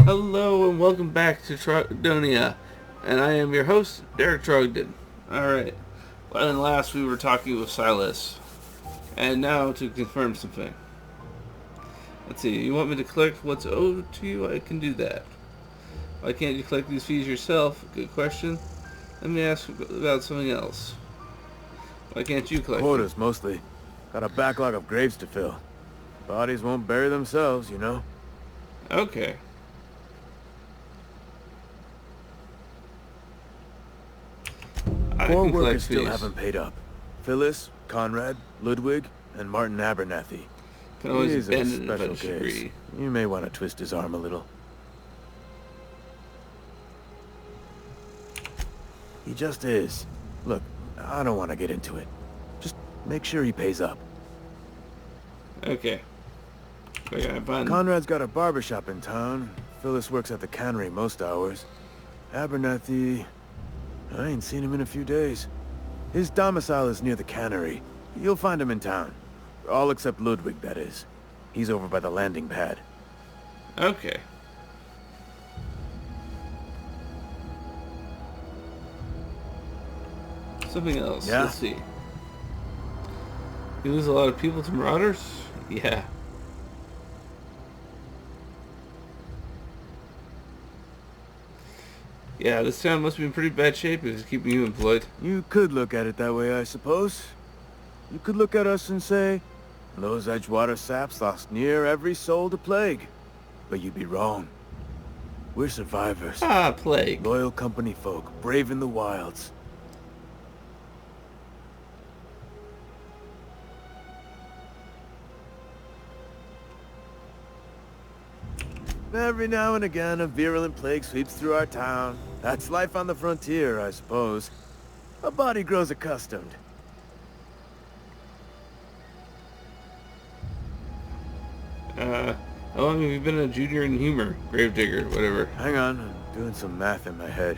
Hello and welcome back to Trogdonia, and I am your host, Derek Trogdon. Alright, well then last we were talking with Silas, and now to confirm something. Let's see, you want me to collect what's owed to you? I can do that. Why can't you collect these fees yourself? Good question. Let me ask about something else. Why can't you collect them? Quotas, mostly. Got a backlog of graves to fill. Bodies won't bury themselves, you know? Okay. I Four can collect workers still fees. haven't paid up. Phyllis, Conrad, Ludwig, and Martin Abernathy. Can always He's a abandon it by special case. degree. You may want to twist his arm a little. He just is. Look, I don't want to get into it. Just make sure he pays up. Okay. I got a button. Conrad's got a barbershop in town. Phyllis works at the cannery most hours. Abernathy... I ain't seen him in a few days. His domicile is near the cannery. You'll find him in town. All except Ludwig, that is. He's over by the landing pad. Okay. Something else. Yeah? Let's see. You lose a lot of people to marauders? Yeah. Yeah, this town must be in pretty bad shape if it's keeping you employed. You could look at it that way, I suppose. You could look at us and say, those Edgewater saps lost near every soul to plague. But you'd be wrong. We're survivors. Ah, plague. Loyal company folk, brave in the wilds. Every now and again, a virulent plague sweeps through our town. That's life on the frontier, I suppose. A body grows accustomed. How long have you been a junior in humor? Gravedigger, whatever. Hang on, I'm doing some math in my head.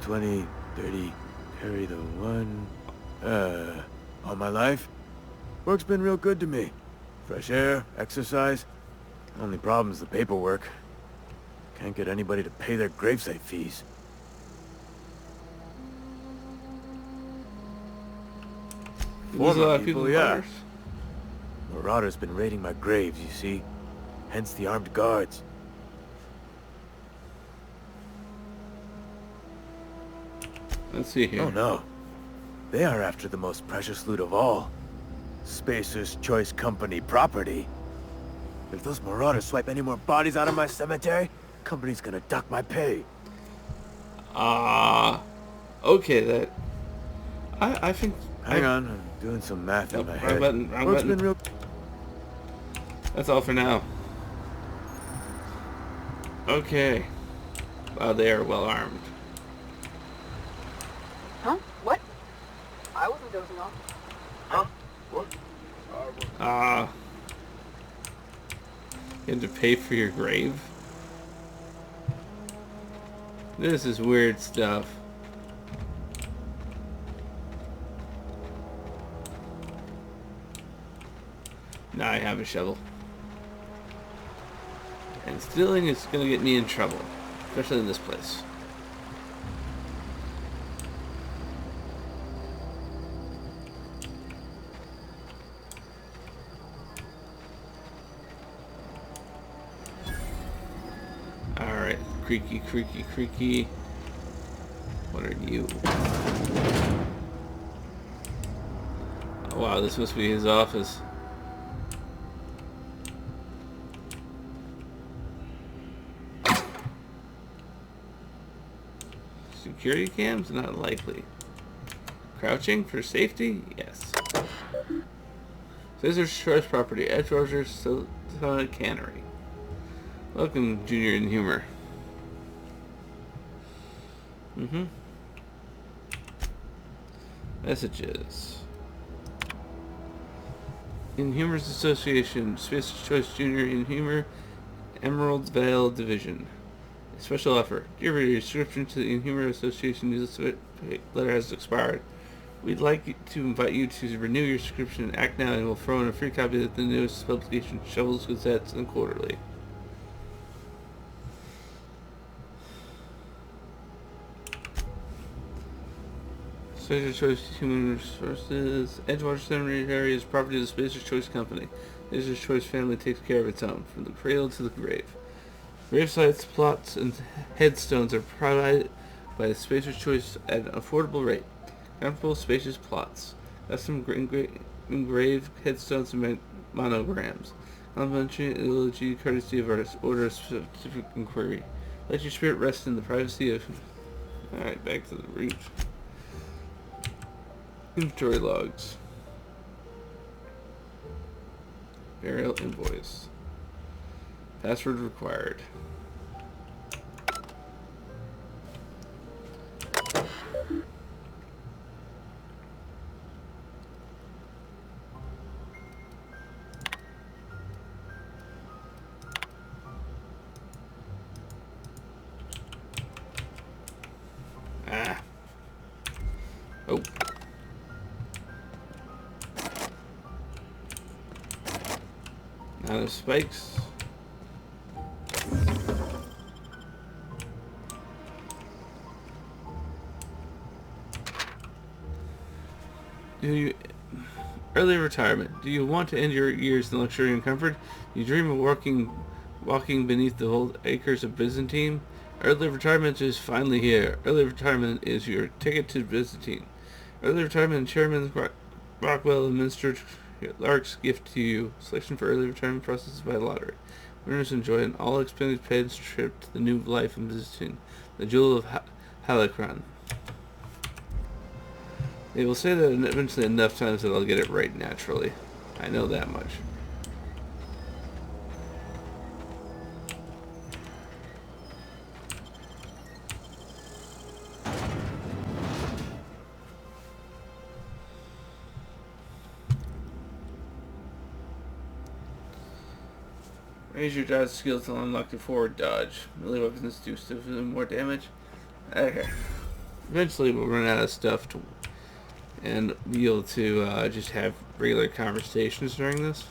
20, 30, carry the one... all my life? Work's been real good to me. Fresh air, exercise. Only problem's the paperwork. Can't get anybody to pay their gravesite fees. You lose a lot of people Former to yeah. marauders? Marauders been raiding my graves, you see. Hence the armed guards. Let's see here. Oh no. They are after the most precious loot of all. Spacer's Choice Company property. If those marauders swipe any more bodies out of my cemetery, company's gonna duck my pay. Okay, that... I think... Hang on, I'm doing some math Nope, in my wrong head. button, wrong Work's button. been real... That's all for now. Okay. Wow, they are well armed. Huh? What? I wasn't dozing off. Huh? What? You have to pay for your grave? This is weird stuff. Now I have a shovel. And stealing is gonna get me in trouble. Especially in this place. Alright, creaky, creaky, creaky. What are you? Oh, wow, this must be his office. Security cams? Not likely. Crouching for safety? Yes. Scissors Choice Property, Edgewater Cannery. Welcome, Junior in Humor. Messages. In Humor's Association, Space Choice Junior in Humor, Emerald Vale Division. A special offer. Dear reader, your subscription to the Inhumer Association newsletter has expired. We'd like to invite you to renew your subscription and act now, and we'll throw in a free copy of the newest publication, Shovels, Gazettes, and Quarterly. Spacer's Choice Human Resources. Edgewater Cemetery is property of the Spacer's Choice Company. Spacer's Choice family takes care of its own, from the cradle to the grave. Gravesites, plots, and headstones are provided by the Spacer's Choice at an affordable rate. Comfortable, spacious plots. Custom engraved headstones and monograms. Complimentary eulogy courtesy of artist. Order of specific inquiry. Let your spirit rest in the privacy of... Alright, back to the root. Inventory logs. Burial invoice. Password required. Oh. Out of spikes. Early retirement. Do you want to end your years in luxury and comfort? Do you dream of walking beneath the whole acres of Byzantine? Early retirement is finally here. Early retirement is your ticket to Byzantine. Early retirement Chairman Rockwell administered Lark's gift to you. Selection for early retirement processes by lottery. Winners enjoy an all-expenses paid trip to the new life in Byzantine, the jewel of Halakran. They will say that eventually enough times that I'll get it right naturally. I know that much. Raise your dodge skills to unlock your forward dodge. Melee weapons do significantly more damage. Okay. Eventually we'll run out of stuff to and be able to just have regular conversations during this.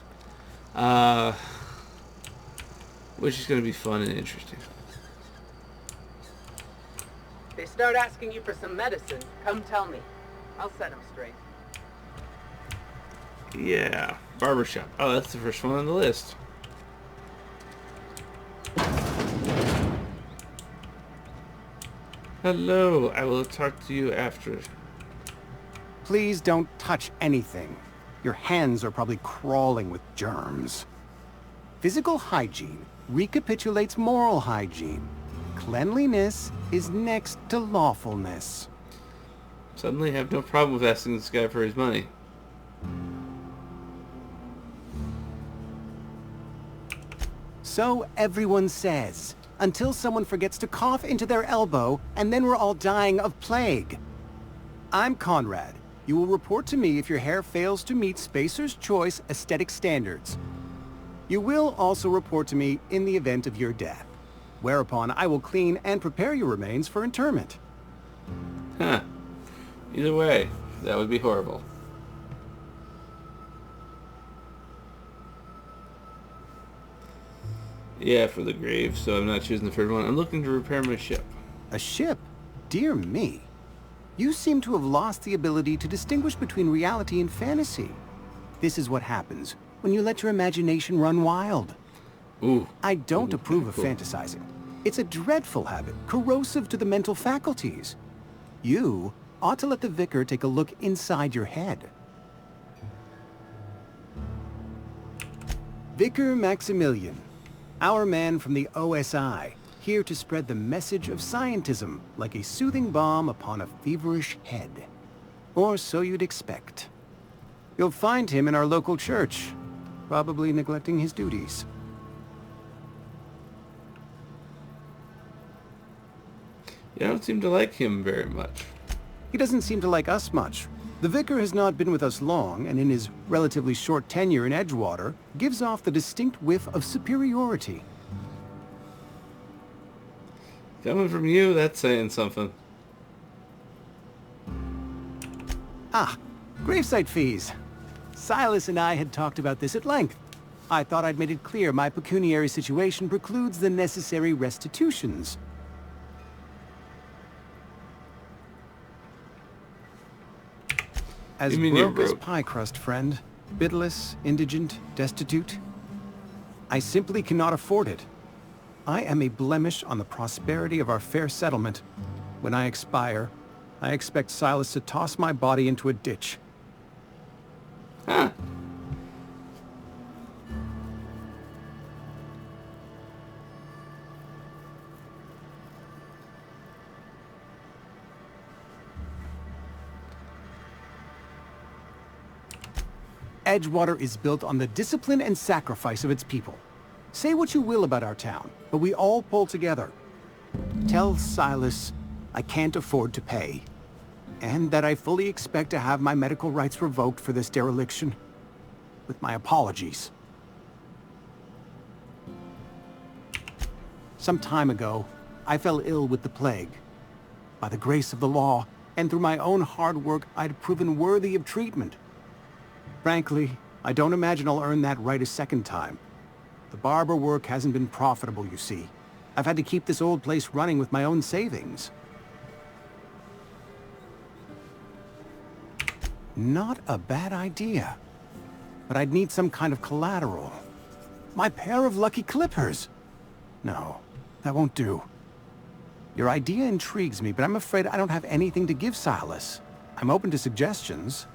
Which is going to be fun and interesting. They start asking you for some medicine, come tell me. I'll set them straight. Yeah, barbershop. Oh, that's the first one on the list. Hello, I will talk to you after. Please don't touch anything. Your hands are probably crawling with germs. Physical hygiene recapitulates moral hygiene. Cleanliness is next to lawfulness. Suddenly have no problem with asking this guy for his money. So everyone says, until someone forgets to cough into their elbow, and then we're all dying of plague. I'm Conrad. You will report to me if your hair fails to meet Spacer's Choice aesthetic standards. You will also report to me in the event of your death, whereupon I will clean and prepare your remains for interment. Huh. Either way, that would be horrible. Yeah, for the grave, so I'm not choosing the third one. I'm looking to repair my ship. A ship? Dear me. You seem to have lost the ability to distinguish between reality and fantasy. This is what happens when you let your imagination run wild. Ooh. I don't approve of cool. fantasizing. It's a dreadful habit, corrosive to the mental faculties. You ought to let the vicar take a look inside your head. Vicar Maximilian, our man from the OSI, here to spread the message of scientism like a soothing balm upon a feverish head. Or so you'd expect. You'll find him in our local church, probably neglecting his duties. You don't seem to like him very much. He doesn't seem to like us much. The vicar has not been with us long, and in his relatively short tenure in Edgewater, gives off the distinct whiff of superiority. Coming from you, that's saying something. Ah, gravesite fees. Silas and I had talked about this at length. I thought I'd made it clear my pecuniary situation precludes the necessary restitutions. As You mean you're broke as broke? pie crust, friend. Bitless, indigent, destitute. I simply cannot afford it. I am a blemish on the prosperity of our fair settlement. When I expire, I expect Silas to toss my body into a ditch. Huh. Edgewater is built on the discipline and sacrifice of its people. Say what you will about our town, but we all pull together. Tell Silas I can't afford to pay, and that I fully expect to have my medical rights revoked for this dereliction. With my apologies. Some time ago, I fell ill with the plague. By the grace of the law, and through my own hard work, I'd proven worthy of treatment. Frankly, I don't imagine I'll earn that right a second time. The barber work hasn't been profitable, you see. I've had to keep this old place running with my own savings. Not a bad idea. But I'd need some kind of collateral. My pair of lucky clippers! No, that won't do. Your idea intrigues me, but I'm afraid I don't have anything to give Silas. I'm open to suggestions.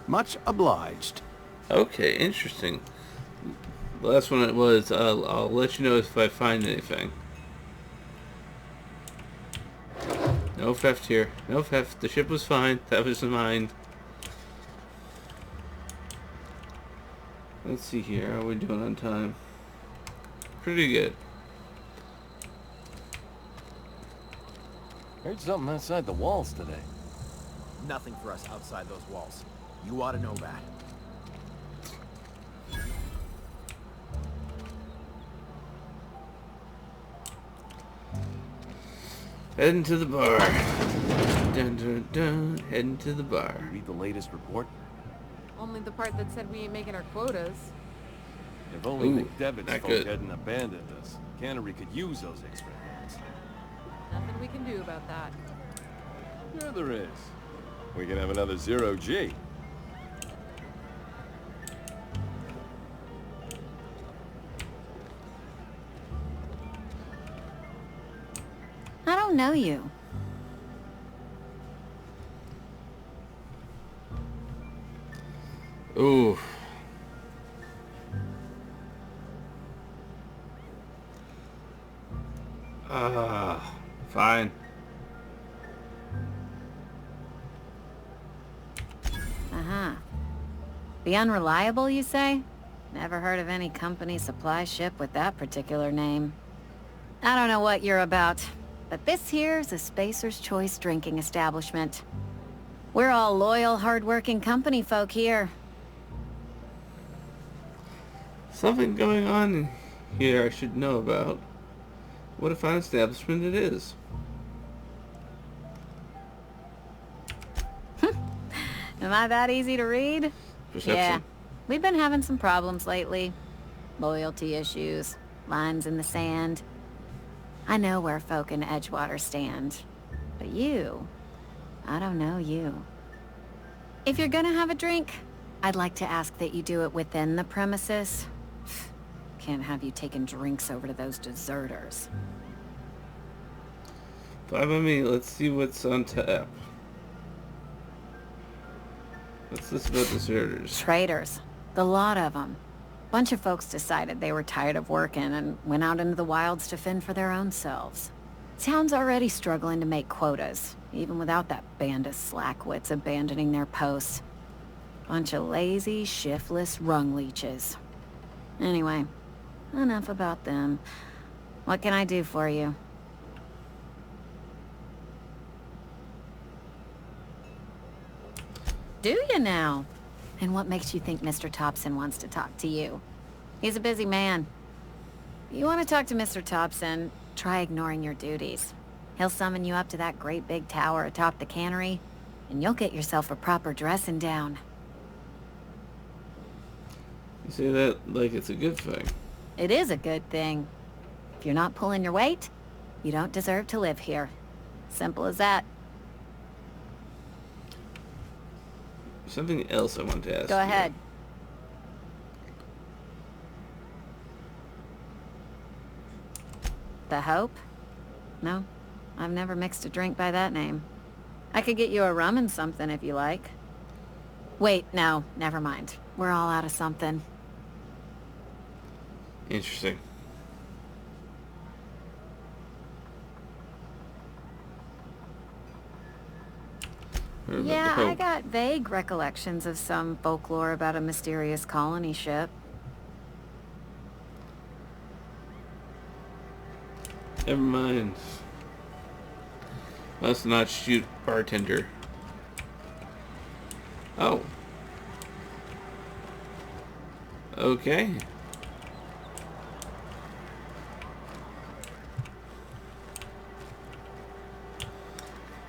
Much obliged. Okay, interesting. The last one was, I'll let you know if I find anything. No theft here. No theft. The ship was fine. That was mine. Let's see here. How are we doing on time? Pretty good. Heard something outside the walls today. Nothing for us outside those walls. You ought to know that. Heading to the bar. Dun dun dun. Heading to the bar. Read the latest report. Only the part that said we ain't making our quotas. If only Ooh, McDevitt's not folk good. hadn't abandoned us. Cannery could use those extra hands. Nothing we can do about that. Sure there is. We can have another zero-G. I don't know you. Ooh. Fine. Uh-huh. The Unreliable, you say? Never heard of any company supply ship with that particular name. I don't know what you're about, but this here's a Spacer's Choice drinking establishment. We're all loyal, hard-working company folk here. Something going on here I should know about. What a fine establishment it is. Am I that easy to read? Perception. Yeah. We've been having some problems lately. Loyalty issues, lines in the sand. I know where folk in Edgewater stand. But you, I don't know you. If you're gonna have a drink, I'd like to ask that you do it within the premises. Can't have you taking drinks over to those deserters. Fine by me. Let's see what's on tap. What's this about deserters? Traitors. The lot of them. Bunch of folks decided they were tired of working and went out into the wilds to fend for their own selves. Town's already struggling to make quotas, even without that band of slackwits abandoning their posts. Bunch of lazy, shiftless rung leeches. Anyway, enough about them. What can I do for you? Do you now? And what makes you think Mr. Thompson wants to talk to you? He's a busy man. You want to talk to Mr. Thompson, try ignoring your duties. He'll summon you up to that great big tower atop the cannery, and you'll get yourself a proper dressing down. You say that like it's a good thing. It is a good thing. If you're not pulling your weight, You don't deserve to live here. Simple as that. Something else I wanted to ask Go you. ahead. The Hope? No, I've never mixed a drink by that name. I could get you a rum and something if you like. Wait, no, never mind. We're all out of something. Interesting. Heard about the Yeah, I Hope. got vague recollections of some folklore about a mysterious colony ship. Never mind. Must not shoot bartender. Oh. Okay.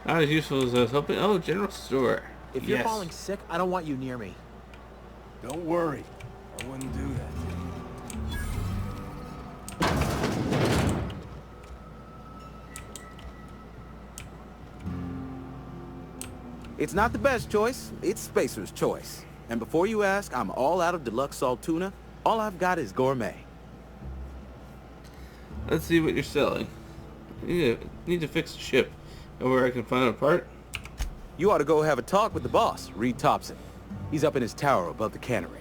Not as useful as I was hoping. Oh, general store. If you're Yes. falling sick, I don't want you near me. Don't worry. I wouldn't do that. It's not the best choice, it's Spacer's choice. And before you ask, I'm all out of deluxe salt tuna. All I've got is gourmet. Let's see what you're selling. Need to fix the ship. Know where I can find a part? You ought to go have a talk with the boss, Reed Thompson. He's up in his tower above the cannery.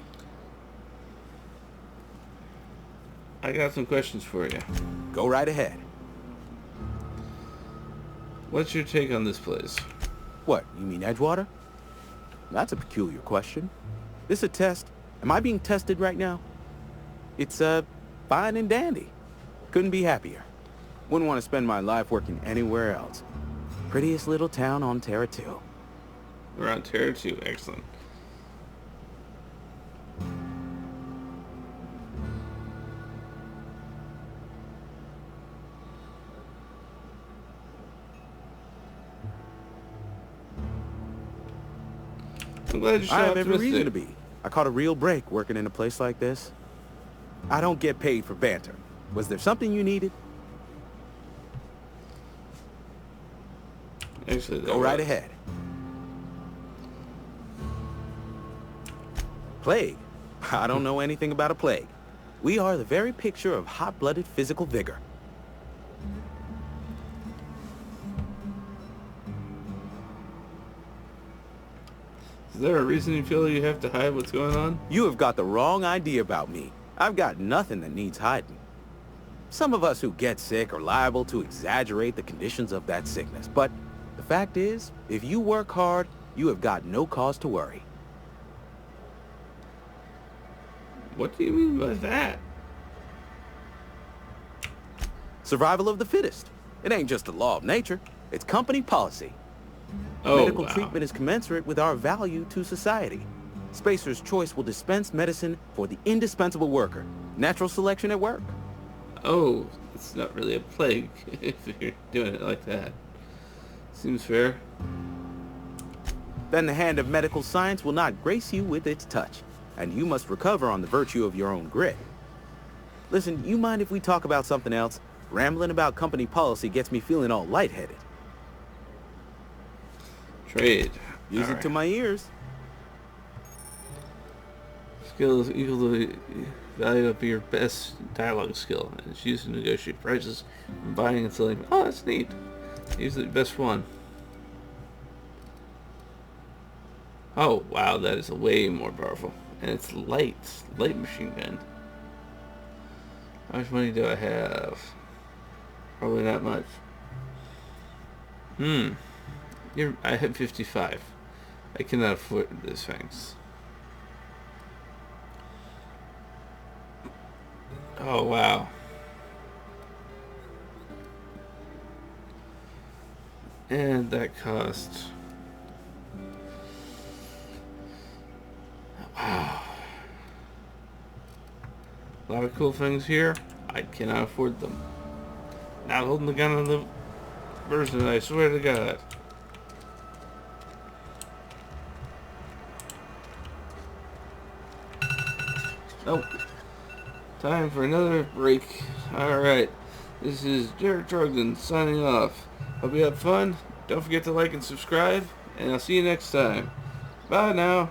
I got some questions for you. Go right ahead. What's your take on this place? What, you mean Edgewater? That's a peculiar question. This a test? Am I being tested right now? It's, fine and dandy. Couldn't be happier. Wouldn't want to spend my life working anywhere else. Prettiest little town on Terra 2. We're on Terra 2. Excellent. I'm glad you're so I have every reason optimistic. to be. I caught a real break working in a place like this. I don't get paid for banter. Was there something you needed? Actually, Go right ahead. Plague? I don't know anything about a plague. We are the very picture of hot-blooded physical vigor. Is there a reason you feel you have to hide what's going on? You have got the wrong idea about me. I've got nothing that needs hiding. Some of us who get sick are liable to exaggerate the conditions of that sickness, but the fact is, if you work hard, you have got no cause to worry. What do you mean by that? Survival of the fittest. It ain't just a law of nature. It's company policy. Oh, Medical wow. treatment is commensurate with our value to society. Spacer's Choice will dispense medicine for the indispensable worker. Natural selection at work. Oh, it's not really a plague if you're doing it like that. Seems fair. Then the hand of medical science will not grace you with its touch, and you must recover on the virtue of your own grit. Listen, you mind if we talk about something else? Rambling about company policy gets me feeling all lightheaded. Trade. Music Alright. to my ears. Skill is equal to the value of your best dialogue skill, and it's used to negotiate prices when buying and selling. Oh, that's neat. Use the best one. Oh, wow, that is way more powerful. And it's light. Light machine gun. How much money do I have? Probably not much. I have 55. I cannot afford these things. Oh, wow. And that cost... Wow. A lot of cool things here. I cannot afford them. Not holding the gun on the person, I swear to God. Oh. Time for another break. Alright. This is Derek Trogdon signing off. Hope you have fun. Don't forget to like and subscribe, and I'll see you next time. Bye now.